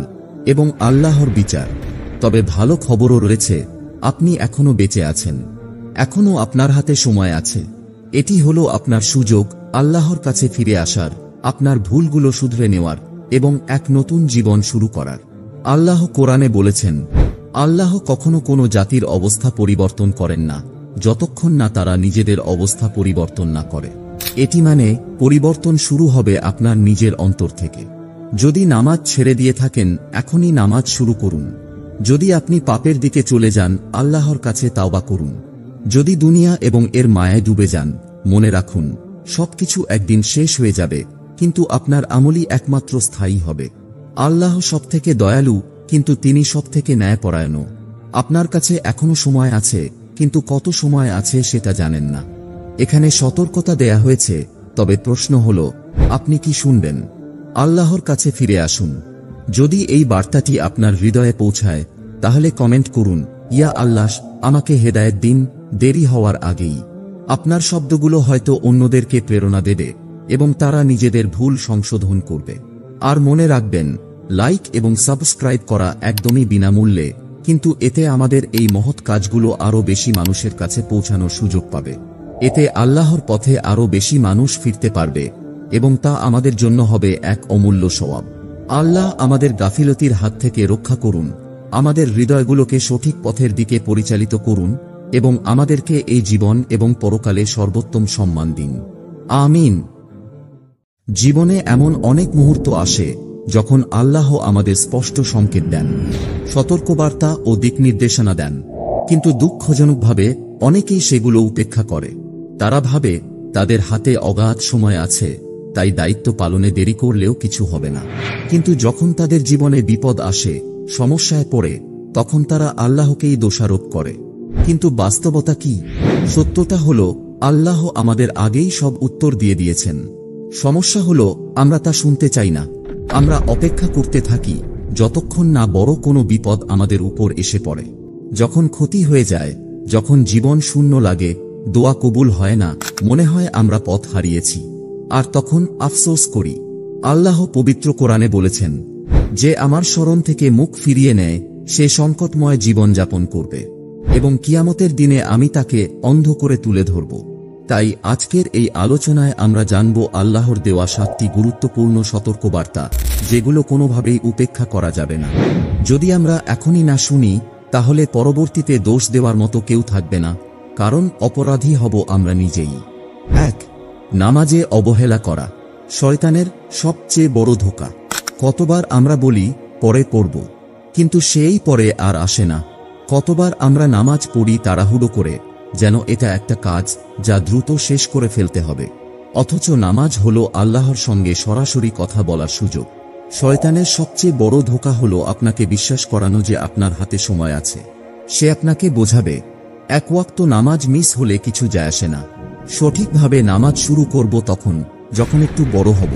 এবং আল্লাহর বিচার। তবে ভালো খবরও রয়েছে, আপনি এখনো বেঁচে আছেন, এখনো আপনার হাতে সময় আছে। এটি হলো আপনার সুযোগ আল্লাহর কাছে ফিরে আসার, আপনার ভুলগুলো শুধরে নেওয়ার এবং এক নতুন জীবন শুরু করার। আল্লাহ কোরআনে বলেছেন, আল্লাহ কখনো কোনো জাতির অবস্থা পরিবর্তন করেন না যতক্ষণ না তারা নিজেদের অবস্থা পরিবর্তন না করে। এটি মানে পরিবর্তন শুরু হবে আপনার নিজের অন্তর থেকে। যদি নামাজ ছেড়ে দিয়ে থাকেন, এখনই নামাজ শুরু করুন। যদি আপনি পাপের দিকে চলে যান, আল্লাহর কাছে তাওবা করুন। যদি দুনিয়া এবং এর মায়ায় ডুবে যান, মনে রাখুন সবকিছু একদিন শেষ হয়ে যাবে, কিন্তু আপনার আমলই একমাত্র স্থায়ী হবে। আল্লাহ সবথেকে দয়ালু, কিন্তু তিনি সবথেকে ন্যায়পরায়ণও। আপনার কাছে এখনো সময় আছে, কিন্তু কত সময় আছে সেটা জানেন না। এখানে সতর্কতা দেয়া হয়েছে, তবে প্রশ্ন হল, আপনি কি শুনবেন? আল্লাহর কাছে ফিরে আসুন। যদি এই বার্তাটি আপনার হৃদয়ে পৌঁছায়, তাহলে কমেন্ট করুন, ইয়া আল্লাহ, আমাকে হেদায়েত দিন, দেরি হওয়ার আগেই। আপনার শব্দগুলো হয়তো অন্যদেরকে প্রেরণা দেবে এবং তারা নিজেদের ভুল সংশোধন করবে। আর মনে রাখবেন, লাইক এবং সাবস্ক্রাইব করা একদমই বিনামূল্যে, কিন্তু এতে আমাদের এই মহৎ কাজগুলো আরও বেশি মানুষের কাছে পৌঁছানোর সুযোগ পাবে। এতে আল্লাহর পথে আরও বেশি মানুষ ফিরতে পারবে এবং তা আমাদের জন্য হবে এক অমূল্য সওয়াব। আল্লাহ আমাদের গাফিলতির হাত থেকে রক্ষা করুন, আমাদের হৃদয়গুলোকে সঠিক পথের দিকে পরিচালিত করুন এবং আমাদেরকে এই জীবন এবং পরকালে সর্বোত্তম সম্মান দিন। আমিন। জীবনে এমন অনেক মুহূর্ত আসে যখন আল্লাহ আমাদের স্পষ্ট সংকেত দেন, সতর্কবার্তা ও দিক নির্দেশনা দেন, কিন্তু দুঃখজনকভাবে অনেকেই সেগুলো উপেক্ষা করে। তারা ভাবে তাদের হাতে অগাধ সময় আছে, তাই দায়িত্ব পালনে দেরি করলেও কিছু হবে না। কিন্তু যখন তাদের জীবনে বিপদ আসে, সমস্যায় পড়ে, তখন তারা আল্লাহকেই দোষারোপ করে। কিন্তু বাস্তবতা কি? সত্যটা হলো, আল্লাহ আমাদের আগেই সব উত্তর দিয়ে দিয়েছেন। সমস্যা হলো আমরা তা শুনতে চাই না। আমরা অপেক্ষা করতে থাকি যতক্ষণ না বড় কোনো বিপদ আমাদের উপর এসে পড়ে। যখন ক্ষতি হয়ে যায়, যখন জীবন শূন্য লাগে, দোয়া কবুল হয় না, মনে হয় আমরা পথ হারিয়েছি, আর তখন আফসোস করি। আল্লাহ পবিত্র কোরআনে বলেছেন, যে আমার স্মরণ থেকে মুখ ফিরিয়ে নেয় সে সংকটময় জীবন যাপন করবে। এবং কিয়ামতের দিনে আমি তাকে অন্ধ করে তুলে ধরব। তাই আজকের এই আলোচনায় আমরা জানব আল্লাহর দেওয়া 7টি গুরুত্বপূর্ণ সতর্কবার্তা, যেগুলো কোনোভাবেই উপেক্ষা করা যাবে না। যদি আমরা এখনই না শুনি, তাহলে পরবর্তীতে দোষ দেওয়ার মতো কেউ থাকবে না, কারণ অপরাধী হব আমরা নিজেই। 1. নামাজে অবহেলা করা শয়তানের সবচেয়ে বড় ধোঁকা। কতবার আমরা বলি পরে পড়ব, কিন্তু সেই পরে আর আসে না। কতবার আমরা নামাজ পড়ি তাড়াহুড়ো করে, যেন এটা একটা কাজ যা দ্রুত শেষ করে ফেলতে হবে, অথচ নামাজ হলো আল্লাহর সঙ্গে সরাসরি কথা বলার সুযোগ। শয়তানের সবচেয়ে বড় ধোঁকা হলো আপনাকে বিশ্বাস করানো যে আপনার হাতে সময় আছে। সে আপনাকে বোঝাবে, এক ওয়াক্ত নামাজ মিস হলে কিছু যায় আসে না, সঠিকভাবে নামাজ শুরু করব তখন যখন একটু বড় হব।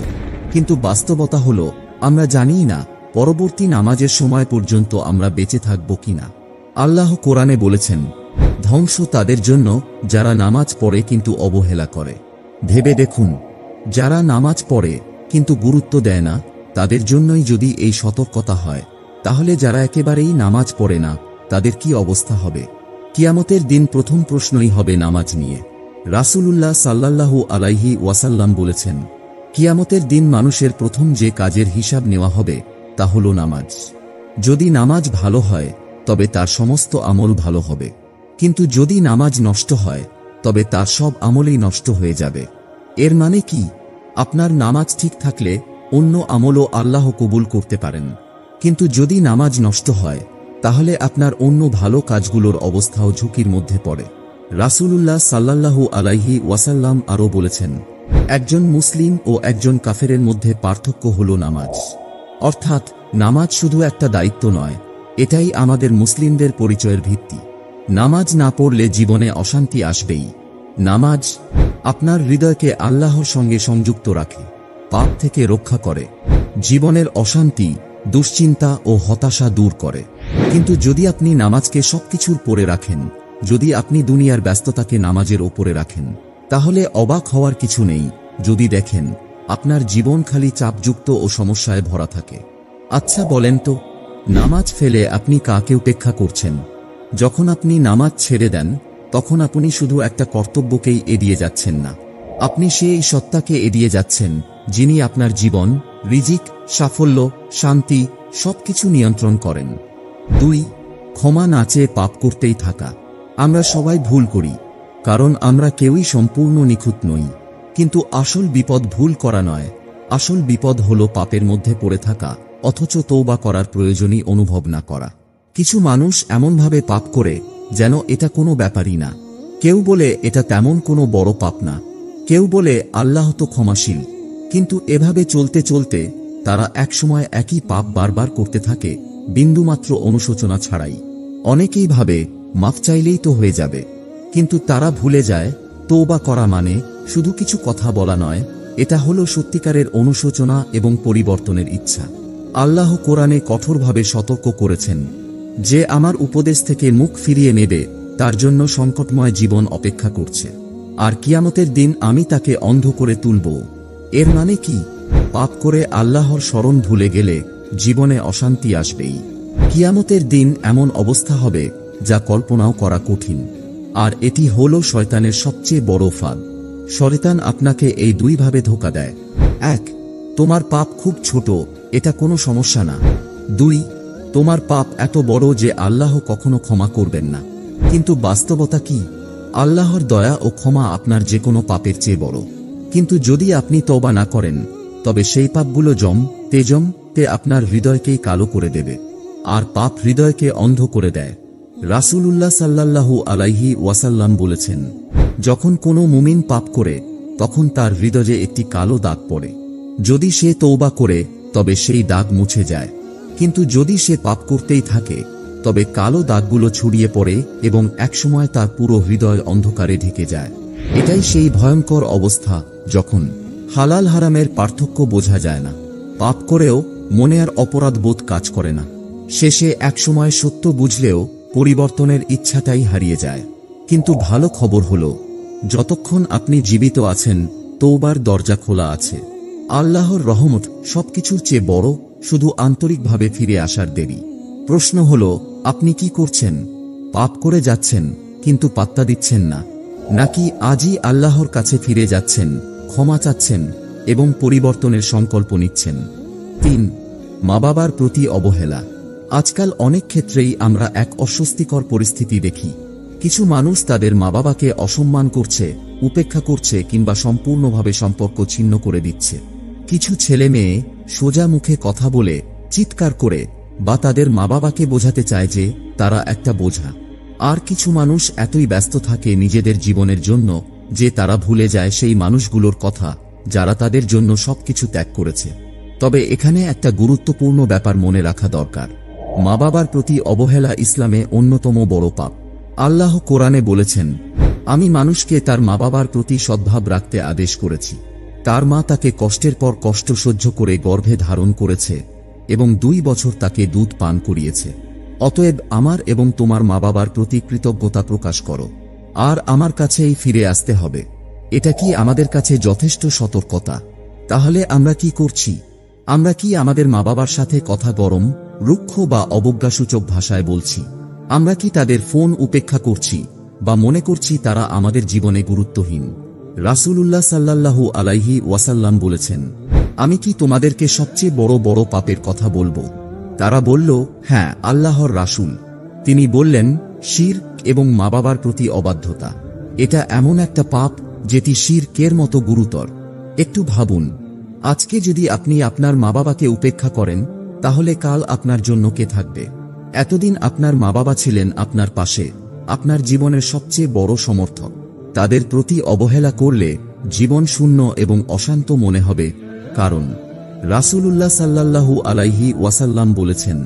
কিন্তু বাস্তবতা হলো আমরা জানিই না পরবর্তী নামাজের সময় পর্যন্ত আমরা বেঁচে থাকব কিনা। আল্লাহ কোরআনে বলেছেন, ধ্বংস তাদের জন্য যারা নামাজ পড়ে কিন্তু অবহেলা করে। ভেবে দেখুন, যারা নামাজ পড়ে কিন্তু গুরুত্ব দেয় না, তাদের জন্যই যদি এই সতর্কতা হয়, তাহলে যারা একেবারেই নামাজ পড়ে না তাদের কি অবস্থা হবে? কিয়ামতের দিন প্রথম প্রশ্নই হবে নামাজ নিয়ে। রাসূলুল্লাহ সাল্লাল্লাহু আলাইহি ওয়াসাল্লাম বলেছেন, কিয়ামতের দিন মানুষের প্রথম যে কাজের হিসাব নেওয়া হবে তা হলো নামাজ। যদি নামাজ ভালো হয় তবে তার সমস্ত আমল ভালো হবে, কিন্তু যদি নামাজ নষ্ট হয় তবে তার সব আমলই নষ্ট হয়ে যাবে। এর মানে কি? আপনার নামাজ ঠিক থাকলে অন্য আমলও আল্লাহ কবুল করতে পারেন, কিন্তু যদি নামাজ নষ্ট হয় তাহলে আপনার অন্য ভালো কাজগুলোর অবস্থাও ঝুঁকির মধ্যে পড়ে। রাসূলুল্লাহ সাল্লাল্লাহু আলাইহি ওয়াসাল্লাম আরও বলেছেন, একজন মুসলিম ও একজন কাফেরের মধ্যে পার্থক্য হল নামাজ। অর্থাৎ নামাজ শুধু একটা দায়িত্ব নয়, এটাই আমাদের মুসলিমদের পরিচয়ের ভিত্তি। নামাজ না পড়লে জীবনে অশান্তি আসবেই। নামাজ আপনার হৃদয়কে আল্লাহর সঙ্গে সংযুক্ত রাখে, পাপ থেকে রক্ষা করে, জীবনের অশান্তি, দুশ্চিন্তা ও হতাশা দূর করে। কিন্তু যদি আপনি নামাজকে সবকিছুর পরে রাখেন, যদি আপনি দুনিয়ার ব্যস্ততাকে নামাজের ওপরে রাখেন, তাহলে অবাক হওয়ার কিছু নেই যদি দেখেন আপনার জীবন খালি চাপযুক্ত ও সমস্যায় ভরা থাকে। আচ্ছা বলেন তো, নামাজ ফেলে আপনি কাকে উপেক্ষা করছেন? যখন আপনি নামাজ ছেড়ে দেন, তখন আপনি শুধু একটা কর্তব্যকেই এড়িয়ে যাচ্ছেন না, আপনি সেই সত্তাকে এড়িয়ে যাচ্ছেন যিনি আপনার জীবন, রিজিক, সাফল্য, শান্তি সবকিছু নিয়ন্ত্রণ করেন। 2. ক্ষমা না চেয়ে পাপ করতেই থাকা। আমরা সবাই ভুল করি, কারণ আমরা কেউই সম্পূর্ণ নিখুঁত নই। কিন্তু আসল বিপদ ভুল করা নয়, আসল বিপদ হলো পাপের মধ্যে পড়ে থাকা অথচ তওবা করার প্রয়োজনই অনুভব না করা। কিছু মানুষ এমনভাবে পাপ করে যেন এটা কোনো ব্যাপারই না। কেউ বলে এটা তেমন কোনো বড় পাপ না, কেউ বলে আল্লাহ তো ক্ষমাশীল। কিন্তু এভাবে চলতে চলতে তারা একসময় একই পাপ বারবার করতে থাকে, বিন্দুমাত্র অনুশোচনা ছাড়াই। অনেকেই ভাবে মাফ চাইলেই তো হয়ে যাবে, কিন্তু তারা ভুলে যায় তওবা করা মানে শুধু কিছু কথা বলা নয়, এটা হলো সত্যিকারের অনুশোচনা এবং পরিবর্তনের ইচ্ছা। আল্লাহ কোরআনে কঠোরভাবে সতর্ক করেছেন, যে আমার উপদেশ থেকে মুখ ফিরিয়ে নেবে তার জন্য সংকটময় জীবন অপেক্ষা করছে, আর কিয়ামতের দিন আমি তাকে অন্ধ করে তুলব। এর মানে কি? পাপ করে আল্লাহর স্মরণ ভুলে গেলে জীবনে অশান্তি আসবেই। কিয়ামতের দিন এমন অবস্থা হবে যা কল্পনাও করা কঠিন। আর এটি হলো শয়তানের সবচেয়ে বড় ফাঁদ। শয়তান আপনাকে এই দুইভাবে ধোঁকা দেয়। 1. তোমার পাপ খুব ছোট, এটা কোনো সমস্যা না। 2. তোমার পাপ এত বড় যে আল্লাহ কখনো ক্ষমা করবেন না। কিন্তু বাস্তবতা কি? আল্লাহর দয়া ও ক্ষমা আপনার যে কোনো পাপের চেয়ে বড়। কিন্তু যদি আপনি তওবা না করেন, তবে সেই পাপগুলো তে আপনার হৃদয়কেই কালো করে দেবে, আর পাপ হৃদয়কে অন্ধ করে দেয়। রাসূলুল্লাহ সাল্লাল্লাহু আলাইহি ওয়াসাল্লাম বলেছেন, যখন কোনো মুমিন পাপ করে তখন তার হৃদয়ে একটি কালো দাগ পড়ে। যদি সে তওবা করে তবে সেই দাগ মুছে যায়, কিন্তু যদি সে পাপ করতেই থাকে তবে কালো দাগগুলো ছড়িয়ে পড়ে এবং একসময় তার পুরো হৃদয় অন্ধকারে ঢেকে যায়। এটাই সেই ভয়ঙ্কর অবস্থা যখন হালাল হারামের পার্থক্য বোঝা যায় না, পাপ করেও মনে আর অপরাধ বোধ কাজ করে না। শেষে একসময় সত্য বুঝলেও পরিবর্তনের ইচ্ছাটাই হারিয়ে যায়। কিন্তু ভালো খবর হলো, যতক্ষণ আপনি জীবিত আছেন তওবার দরজা খোলা আছে। আল্লাহর রহমত সবকিছুর চেয়ে বড়, শুধু আন্তরিকভাবে ফিরে আসার দেরি। প্রশ্ন হলো, আপনি কি করছেন? পাপ করে যাচ্ছেন কিন্তু পাত্তা দিচ্ছেন না, নাকি আজই আল্লাহর কাছে ফিরে যাচ্ছেন, ক্ষমা চাচ্ছেন এবং পরিবর্তনের সংকল্প নিচ্ছেন? 3. মা বাবার প্রতি অবহেলা। আজকাল অনেক ক্ষেত্রেই আমরা এক অস্বস্তিকর পরিস্থিতি দেখি। কিছু মানুষ তাদের মা বাবাকে অসম্মান করছে, উপেক্ষা করছে কিংবা সম্পূর্ণভাবে সম্পর্ক ছিন্ন করে দিচ্ছে। কিছু ছেলে মেয়ে সোজা মুখে কথা বলে, চিৎকার করে বা তাদের মা বাবাকে বোঝাতে চায় যে তারা একটা বোঝা। আর কিছু মানুষ এতই ব্যস্ত থাকে নিজেদের জীবনের জন্য যে তারা ভুলে যায় সেই মানুষগুলোর কথা যারা তাদের জন্য সবকিছু ত্যাগ করেছে। তবে এখানে একটা গুরুত্বপূর্ণ ব্যাপার মনে রাখা দরকার। মা বাবার প্রতি অবহেলা ইসলামে অন্যতম বড় পাপ। আল্লাহ কোরআনে বলেছেন, আমি মানুষকে তার মা বাবার প্রতি সদ্ভাব রাখতে আদেশ করেছি। তার মা তাকে কষ্টের পর কষ্ট সহ্য করে গর্ভে ধারণ করেছে এবং 2 বছর তাকে দুধ পান করিয়েছে। অতএব আমার এবং তোমার মা বাবার প্রতি কৃতজ্ঞতা প্রকাশ করো, আর আমার কাছেই ফিরে আসতে হবে। এটা কি আমাদের কাছে যথেষ্ট সতর্কতা? তাহলে আমরা কি করছি? আমরা কি আমাদের মা বাবার সাথে কথা গরম, রুক্ষ বা অবজ্ঞাসূচক ভাষায় বলছি? আমরা কি তাদের ফোন উপেক্ষা করছি বা মনে করছি তারা আমাদের জীবনে গুরুত্বহীন? রাসূলুল্লাহ সাল্লাল্লাহু আলাইহি ওয়াসাল্লাম বলেছেন, আমি কি তোমাদেরকে সবচেয়ে বড় বড় পাপের কথা বলবো? তারা বলল, হ্যাঁ আল্লাহর রাসূল। তিনি বললেন, শিরক এবং মা বাবার প্রতি অবাধ্যতা। এটা এমন একটা পাপ যেটি শিরকের মতো গুরুতর। একটু ভাবুন, আজকে যদি আপনি আপনার মা বাবাকে উপেক্ষা করেন, তাহলে কাল আপনার জন্য কে থাকবে? এতদিন আপনার মা বাবা ছিলেন আপনার পাশে, আপনার জীবনের সবচেয়ে বড় সমর্থক। তাদের প্রতি অবহেলা করলে জীবন শূন্য এবং অশান্ত মনে হবে। কারণ রাসূলুল্লাহ সাল্লাল্লাহু আলাইহি ওয়াসাল্লাম বলেছেন,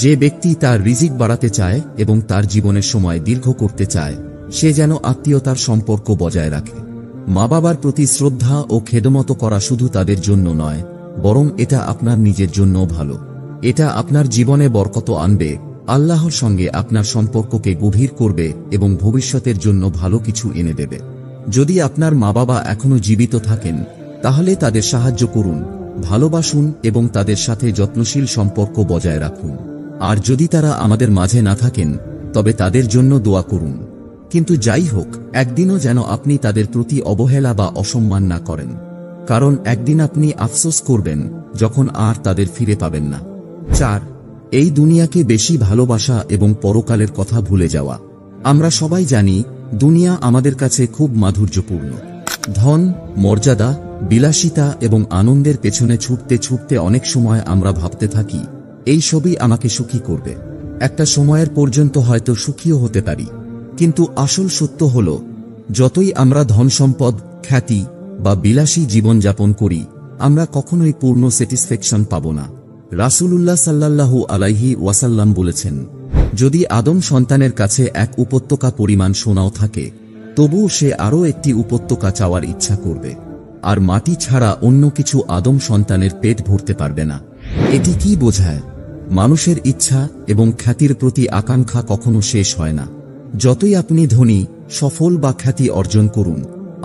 যে ব্যক্তি তার রিজিক বাড়াতে চায় এবং তার জীবনের সময় দীর্ঘ করতে চায়, সে যেন আত্মীয়তার সম্পর্ক বজায় রাখে। মা বাবার প্রতি শ্রদ্ধা ও খেদমত করা শুধু তাদের জন্য নয়, বরং এটা আপনার নিজের জন্যও ভালো। এটা আপনার জীবনে বরকত আনবে, আল্লাহর সঙ্গে আপনার সম্পর্ককে গভীর করবে এবং ভবিষ্যতের জন্য ভালো কিছু এনে দেবে। যদি আপনার মা বাবা এখনো জীবিত থাকেন, তাহলে তাদের সাহায্য করুন, ভালোবাসুন এবং তাদের সাথে যত্নশীল সম্পর্ক বজায় রাখুন। আর যদি তারা আমাদের মাঝে না থাকেন, তবে তাদের জন্য দোয়া করুন। কিন্তু যাই হোক, একদিনও যেন আপনি তাদের প্রতি অবহেলা বা অসম্মান না করেন, কারণ একদিন আপনি আফসোস করবেন যখন আর তাদের ফিরে পাবেন না। 4. এই দুনিয়াকে বেশি ভালোবাসা এবং পরকালের কথা ভুলে যাওয়া। আমরা সবাই জানি দুনিয়া আমাদের কাছে খুব মাধুর্যপূর্ণ। ধন, মর্যাদা, বিলাসিতা এবং আনন্দের পেছনে ছুটতে ছুটতে অনেক সময় আমরা ভাবতে থাকি, এই সবই আমাকে সুখী করবে। একটা সময়ের পর্যন্ত হয়তো সুখীও হতে পারি, কিন্তু আসল সত্য হল, যতই আমরা ধন সম্পদ, খ্যাতি বা বিলাসী জীবনযাপন করি, আমরা কখনোই পূর্ণ স্যাটিসফ্যাকশন পাব না। রাসূলুল্লাহ সাল্লাল্লাহু আলাইহি ওয়াসাল্লাম বলেছেন, যদি আদম সন্তানের কাছে এক উপত্যকা পরিমাণ সোনাও থাকে, তবুও সে আরও একটি উপত্যকা চাওয়ার ইচ্ছা করবে, আর মাটি ছাড়া অন্য কিছু আদম সন্তানের পেট ভরতে পারবে না। এটি কি বোঝায়? মানুষের ইচ্ছা এবং খ্যাতির প্রতি আকাঙ্ক্ষা কখনো শেষ হয় না। যতই আপনি ধনী, সফল বা খ্যাতি অর্জন করুন,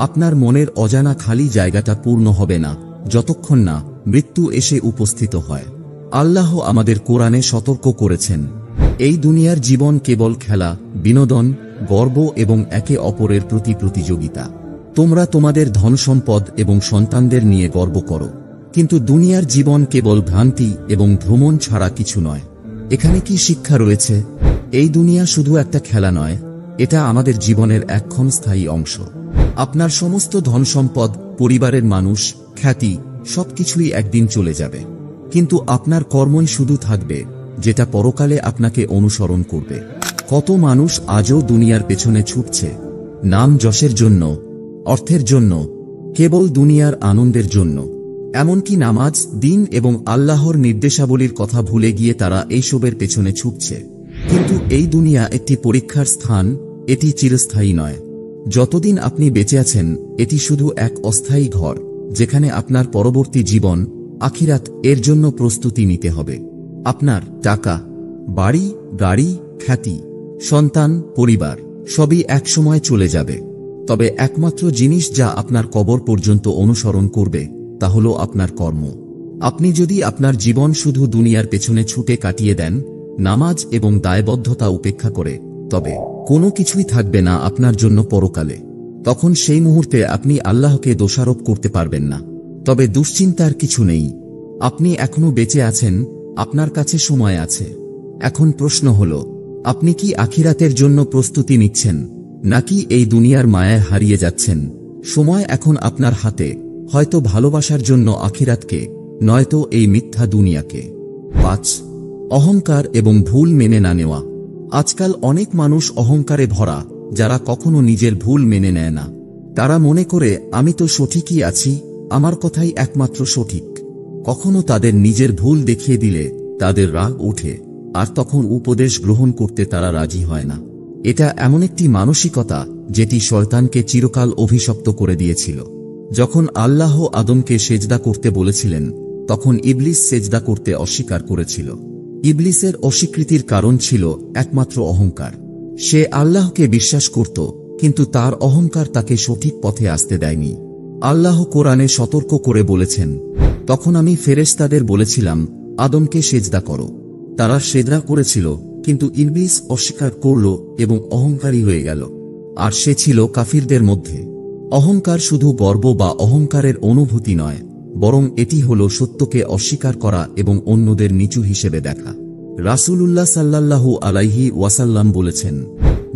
আপনার মনের অজানা খালি জায়গাটা পূর্ণ হবে না যতক্ষণ না মৃত্যু এসে উপস্থিত হয়। আল্লাহ আমাদের কোরআনে সতর্ক করেছেন, এই দুনিয়ার জীবন কেবল খেলা, বিনোদন, গর্ব এবং একে অপরের প্রতি প্রতিযোগিতা। তোমরা তোমাদের ধন সম্পদ এবং সন্তানদের নিয়ে গর্ব করো, কিন্তু দুনিয়ার জীবন কেবল ভ্রান্তি এবং ভ্রমণ ছাড়া কিছু নয়। এখানে কি শিক্ষা রয়েছে? এই দুনিয়া শুধু একটা খেলা নয়, এটা আমাদের জীবনের এক ক্ষণস্থায়ী অংশ। আপনার সমস্ত ধন সম্পদ, পরিবারের মানুষ, খ্যাতি সবকিছুই একদিন চলে যাবে, কিন্তু আপনার কর্মই শুধু থাকবে, যেটা পরকালে আপনাকে অনুসরণ করবে। কত মানুষ আজও দুনিয়ার পেছনে ছুটছে, নাম যশের জন্য, অর্থের জন্য, কেবল দুনিয়ার আনন্দের জন্য। এমনকি নামাজ, দিন এবং আল্লাহর নির্দেশাবলীর কথা ভুলে গিয়ে তারা এইসবের পেছনে ছুটছে। কিন্তু এই দুনিয়া একটি পরীক্ষার স্থান, এটি চিরস্থায়ী নয়। যতদিন আপনি বেঁচে আছেন, এটি শুধু এক অস্থায়ী ঘর, যেখানে আপনার পরবর্তী জীবন, আখিরাত এর জন্য প্রস্তুতি নিতে হবে। আপনার টাকা, বাড়ি, গাড়ি, খ্যাতি, সন্তান, পরিবার সবই একসময় চলে যাবে। তবে একমাত্র জিনিস যা আপনার কবর পর্যন্ত অনুসরণ করবে, তা হল আপনার কর্ম। আপনি যদি আপনার জীবন শুধু দুনিয়ার পেছনে ছুটে কাটিয়ে দেন, নামাজ এবং দায়বদ্ধতা উপেক্ষা করে, তবে কোনো কিছুই থাকবে না আপনার জন্য পরকালে। তখন সেই মুহূর্তে আপনি আল্লাহকে দোষারোপ করতে পারবেন না। তবে দুশ্চিন্তার কিছু নেই, আপনি এখনো বেঁচে আছেন, আপনার কাছে সময় আছে। এখন প্রশ্ন হল, আপনি কি আখিরাতের জন্য প্রস্তুতি নিচ্ছেন, নাকি এই দুনিয়ার মায়ায় হারিয়ে যাচ্ছেন? সময় এখন আপনার হাতে, হয়তো ভালোবাসার জন্য আখিরাতকে, নয়তো এই মিথ্যা দুনিয়াকে। 5. অহংকার এবং ভুল মেনে না নেওয়া। আজকাল অনেক মানুষ অহংকারে ভরা, যারা কখনো নিজের ভুল মেনে নেয় না। তারা মনে করে আমি তো সঠিকই আছি, আমার কথাই একমাত্র সঠিক। কখনো তাদের নিজের ভুল দেখিয়ে দিলে তাদের রাগ ওঠে, আর তখন উপদেশ গ্রহণ করতে তারা রাজি হয় না। এটা এমন একটি মানসিকতা যেটি শয়তানকে চিরকাল অভিশপ্ত করে দিয়েছিল। যখন আল্লাহ আদমকে সেজদা করতে বলেছিলেন, তখন ইবলিস সেজদা করতে অস্বীকার করেছিল। ইবলিসের অস্বীকৃতির কারণ ছিল একমাত্র অহংকার। সে আল্লাহকে বিশ্বাস করত, কিন্তু তার অহংকার তাকে সঠিক পথে আসতে দেয়নি। আল্লাহ কোরআনে সতর্ক করে বলেছেন, তখন আমি ফেরেশতাদের বলেছিলাম আদমকে সেজদা করো। তারা সেজদা করেছিল, কিন্তু ইবলিস অস্বীকার করল এবং অহংকারী হয়ে গেল, আর সে ছিল কাফিরদের মধ্যে। অহংকার শুধু গর্ব বা অহংকারের অনুভূতি নয়, বরং এটি হল সত্যকে অস্বীকার করা এবং অন্যদের নিচু হিসেবে দেখা। রাসূলুল্লাহ সাল্লাল্লাহু আলাইহি ওয়াসাল্লাম বলেছেন,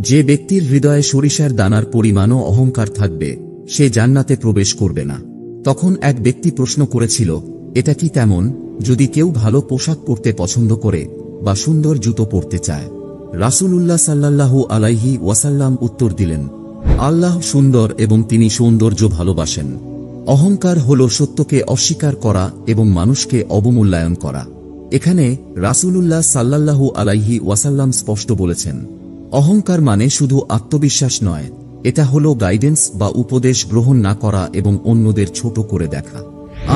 যে ব্যক্তির হৃদয়ে সরিষার দানার পরিমাণও অহংকার থাকবে, সে জান্নাতে প্রবেশ করবে না। তখন এক ব্যক্তি প্রশ্ন করেছিল, এটা কি তেমন, যদি কেউ ভালো পোশাক পরতে পছন্দ করে বা সুন্দর জুতো পরতে চায়? রাসূলুল্লাহ সাল্লাল্লাহু আলাইহি ওয়াসাল্লাম উত্তর দিলেন, আল্লাহ সুন্দর এবং তিনি সৌন্দর্য ভালোবাসেন। অহংকার হল সত্যকে অস্বীকার করা এবং মানুষকে অবমূল্যায়ন করা। এখানে রাসূলুল্লাহ সাল্লাল্লাহু আলাইহি ওয়াসাল্লাম স্পষ্ট বলেছেন, অহংকার মানে শুধু আত্মবিশ্বাস নয়, এটা হলো গাইডেন্স বা উপদেশ গ্রহণ না করা এবং অন্যদের ছোট করে দেখা।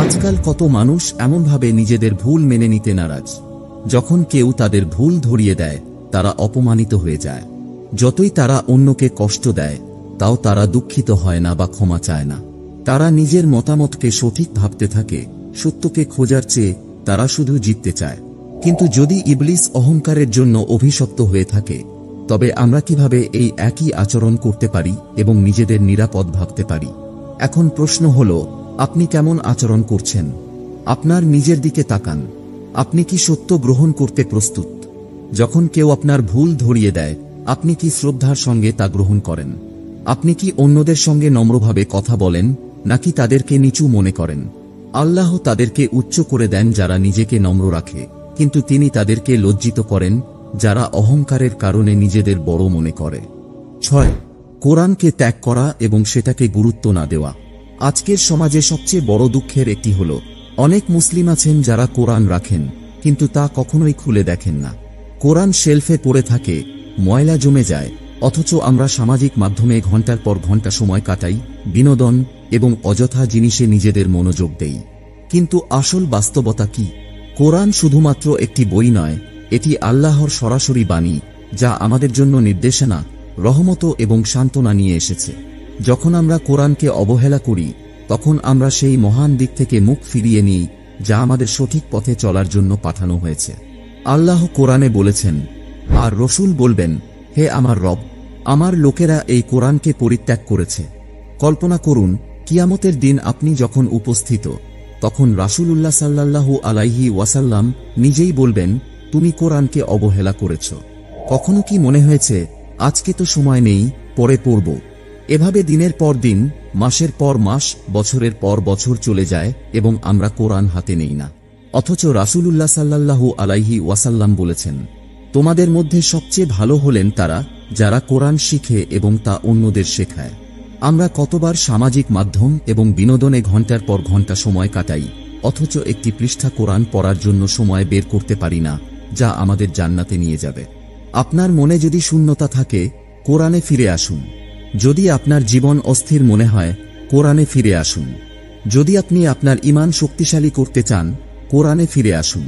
আজকাল কত মানুষ এমনভাবে নিজেদের ভুল মেনে নিতে নারাজ। যখন কেউ তাদের ভুল ধরিয়ে দেয়, তারা অপমানিত হয়ে যায়। যতই তারা অন্যকে কষ্ট দেয়, তাও তারা দুঃখিত হয় না বা ক্ষমা চায় না। তারা নিজের মতামতকে সঠিক ভাবতে থাকে, সত্যকে খোঁজার চেয়ে তারা শুধু জিততে চায়। কিন্তু যদি ইবলিস অহংকারের জন্য অভিশপ্ত হয়ে থাকে, তবে আমরা কিভাবে এই একই আচরণ করতে পারি এবং নিজেদের নিরাপদ ভাবতে পারি? এখন প্রশ্ন হল, আপনি কেমন আচরণ করছেন? আপনার নিজের দিকে তাকান। আপনি কি সত্য গ্রহণ করতে প্রস্তুত? যখন কেউ আপনার ভুল ধরিয়ে দেয়, আপনি কি শ্রদ্ধার সঙ্গে তা গ্রহণ করেন? আপনি কি অন্যদের সঙ্গে নম্রভাবে কথা বলেন, নাকি তাদেরকে নিচু মনে করেন? আল্লাহ তাদেরকে উচ্চ করে দেন যারা নিজেকে নম্র রাখে, কিন্তু তিনি তাদেরকে লজ্জিত করেন যারা অহংকারের কারণে নিজেদের বড় মনে করে। 6. কোরআনকে ত্যাগ করা এবং সেটাকে গুরুত্ব না দেওয়া। আজকের সমাজে সবচেয়ে বড় দুঃখের একটি হল, অনেক মুসলিম আছেন যারা কোরআন রাখেন, কিন্তু তা কখনোই খুলে দেখেন না। কোরআন শেলফে পড়ে থাকে, ময়লা জমে যায়, অথচ আমরা সামাজিক মাধ্যমে ঘন্টার পর ঘন্টা সময় কাটাই, বিনোদন এবং অযথা জিনিসে নিজেদের মনোযোগ দেই। কিন্তু আসল বাস্তবতা কি? কোরআন শুধুমাত্র একটি বই নয়, এটি আল্লাহর সরাসরি বাণী, যা আমাদের জন্য নির্দেশনা, রহমত এবং সান্ত্বনা নিয়ে এসেছে। যখন আমরা কোরআনকে অবহেলা করি, তখন আমরা সেই মহান দিক থেকে মুখ ফিরিয়ে নিই যা আমাদের সঠিক পথে চলার জন্য পাঠানো হয়েছে। আল্লাহ কোরআনে বলেছেন, আর রসূল বলবেন, হে আমার রব, আমার লোকেরা এই কোরআনকে পরিত্যাগ করেছে। কল্পনা করুন, কিয়ামতের দিন আপনি যখন উপস্থিত, তখন রাসূলুল্লাহ সাল্লাল্লাহু আলাইহি ওয়াসাল্লাম নিজেই বলবেন, তুমি কোরআনকে অবহেলা করেছ। কখনো কি মনে হয়েছে, আজকে তো সময় নেই, পরে পড়ব? এভাবে দিনের পর দিন, মাসের পর মাস, বছরের পর বছর চলে যায় এবং আমরা কোরআন হাতে নেই না। অথচ রাসূলুল্লাহ সাল্লাল্লাহু আলাইহি ওয়াসাল্লাম বলেছেন, তোমাদের মধ্যে সবচেয়ে ভালো হলেন তারা যারা কোরআন শিখে এবং তা অন্যদের শেখায়। আমরা কতবার সামাজিক মাধ্যম এবং বিনোদনে ঘন্টার পর ঘন্টা সময় কাটাই, অথচ একটি পৃষ্ঠা কোরআন পড়ার জন্য সময় বের করতে পারি না, যা আমাদের জান্নাতে নিয়ে যাবে। আপনার মনে যদি শূন্যতা থাকে, কোরআনে ফিরে আসুন। যদি আপনার জীবন অস্থির মনে হয়, কোরআনে ফিরে আসুন। যদি আপনি আপনার ঈমান শক্তিশালী করতে চান, কোরআনে ফিরে আসুন।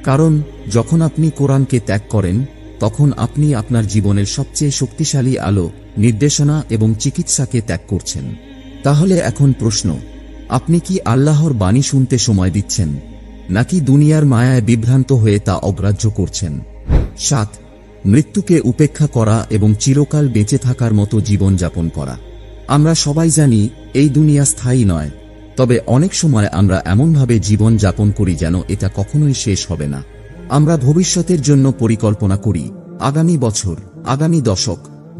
কারণ যখন আপনি কোরআনকে ত্যাগ করেন, তখন আপনি আপনার জীবনের সবচেয়ে শক্তিশালী আলো, নির্দেশনা এবং চিকিৎসাকে ত্যাগ করছেন। তাহলে এখন প্রশ্ন, আপনি কি আল্লাহর বাণী শুনতে সময় দিচ্ছেন, নাকি দুনিয়ার মায়ায় বিভ্রান্ত হয়ে তা অগ্রাহ্য করছেন? 7. মৃত্যুকে উপেক্ষা করা এবং চিরকাল বেঁচে থাকার মতো জীবন যাপন করা। আমরা সবাই জানি এই দুনিয়া স্থায়ী নয়, তবে অনেক সময় আমরা এমনভাবে জীবন যাপন করি যেন এটা কখনোই শেষ হবে না। আমরা ভবিষ্যতের জন্য পরিকল্পনা করি, আগামী বছর, আগামী দশক,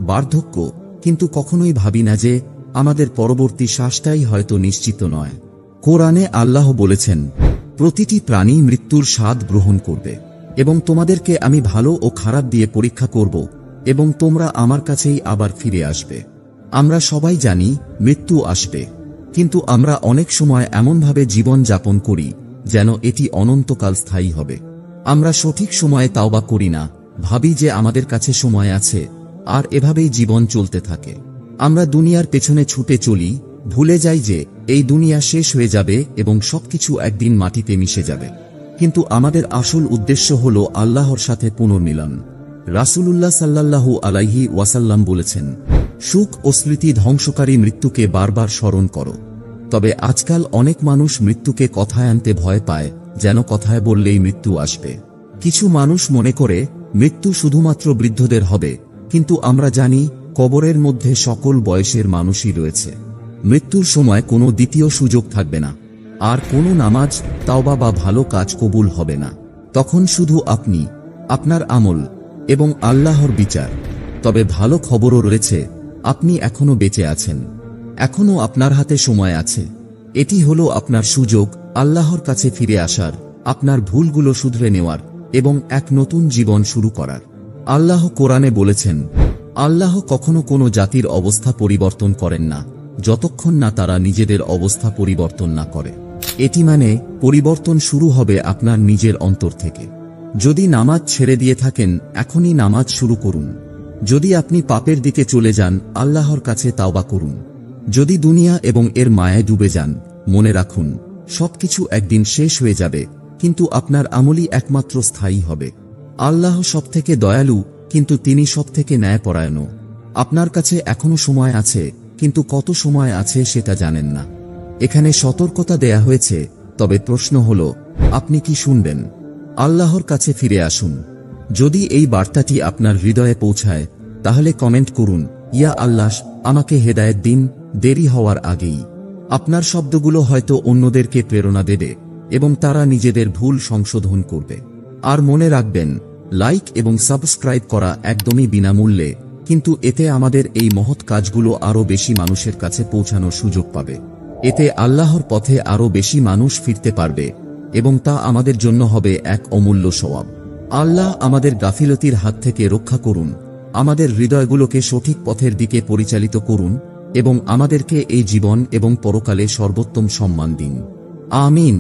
বার্ধক্য, কিন্তু কখনোই ভাবি না যে আমাদের পরবর্তী শ্বাসটাই হয়তো নিশ্চিত নয়। কোরআনে আল্লাহ বলেছেন, প্রতিটি প্রাণী মৃত্যুর স্বাদ গ্রহণ করবে এবং তোমাদেরকে আমি ভালো ও খারাপ দিয়ে পরীক্ষা করব এবং তোমরা আমার কাছেই আবার ফিরে আসবে। আমরা সবাই জানি মৃত্যু আসবে, কিন্তু আমরা অনেক সময় এমনভাবে জীবন যাপন করি যেন এটি অনন্তকাল স্থায়ী হবে। আমরা সঠিক সময়ে তাওবা করি না, ভাবি যে আমাদের কাছে সময় আছে, আর এভাবেই জীবন চলতে থাকে। আমরা দুনিয়ার পেছনে ছুটে চলি, ভুলে যাই যে এই দুনিয়া শেষ হয়ে যাবে এবং সবকিছু একদিন মাটিতে মিশে যাবে। কিন্তু আমাদের আসল উদ্দেশ্য হল আল্লাহর সাথে পুনর্মিলন। রাসূলুল্লাহ সাল্লাল্লাহু আলাইহি ওয়াসাল্লাম বলেছেন, সুখ ও স্মৃতি ধ্বংসকারী মৃত্যুকে বারবার স্মরণ করো। তবে আজকাল অনেক মানুষ মৃত্যুকে কথায় আনতে ভয় পায়, যেন কথায় বললেই মৃত্যু আসবে। কিছু মানুষ মনে করে মৃত্যু শুধুমাত্র বৃদ্ধদের হবে, কিন্তু আমরা জানি কবরের মধ্যে সকল বয়সের মানুষই রয়েছে। মৃত্যুর সময় কোনো দ্বিতীয় সুযোগ থাকবে না, আর কোনো নামাজ, তাওবা বা ভালো কাজ কবুল হবে না। তখন শুধু আপনি, আপনার আমল এবং আল্লাহর বিচার। তবে ভালো খবরও রয়েছে, আপনি এখনো বেঁচে আছেন, এখনো আপনার হাতে সময় আছে। এটি হলো আপনার সুযোগ আল্লাহর কাছে ফিরে আসার, আপনার ভুলগুলো শুধরে নেওয়ার এবং এক নতুন জীবন শুরু করার। আল্লাহ কোরআনে বলেছেন, আল্লাহ কখনো কোনো জাতির অবস্থা পরিবর্তন করেন না যতক্ষণ না তারা নিজেদের অবস্থা পরিবর্তন না করে। এটি মানে পরিবর্তন শুরু হবে আপনার নিজের অন্তর থেকে। যদি নামাজ ছেড়ে দিয়ে থাকেন, এখনই নামাজ শুরু করুন। যদি আপনি পাপের দিকে চলে যান, আল্লাহর কাছে তাওবা করুন। যদি দুনিয়া এবং এর মায়ায় ডুবে যান, মনে রাখুন সবকিছু একদিন শেষ হয়ে যাবে, কিন্তু আপনার আমলই একমাত্র স্থায়ী হবে। আল্লাহ সবথেকে দয়ালু, কিন্তু তিনি সবথেকে ন্যায়পরায়ণও। আপনার কাছে এখনো সময় আছে, কিন্তু কত সময় আছে সেটা জানেন না। এখানে সতর্কতা দেয়া হয়েছে, তবে প্রশ্ন হল আপনি কি শুনবেন? আল্লাহর কাছে ফিরে আসুন। যদি এই বার্তাটি আপনার হৃদয়ে পৌঁছায়, তাহলে কমেন্ট করুন, ইয়া আল্লাহ, আমাকে হেদায়েত দিন, দেরি হওয়ার আগেই। আপনার শব্দগুলো হয়তো অন্যদেরকে প্রেরণা দেবে এবং তারা নিজেদের ভুল সংশোধন করবে। আর মনে রাখবেন, লাইক এবং সাবস্ক্রাইব করা একদমই বিনামূল্যে, কিন্তু এতে আমাদের এই মহৎ কাজগুলো আরও বেশি মানুষের কাছে পৌঁছানোর সুযোগ পাবে। এতে আল্লাহর পথে আরও বেশি মানুষ ফিরতে পারবে এবং তা আমাদের জন্য হবে এক অমূল্য সওয়াব। আল্লাহ আমাদের গাফিলতির হাত থেকে রক্ষা করুন, আমাদের হৃদয়গুলোকে সঠিক পথের দিকে পরিচালিত করুন এবং আমাদেরকে এই জীবন এবং পরকালে সর্বোত্তম সম্মান দিন। আমিন।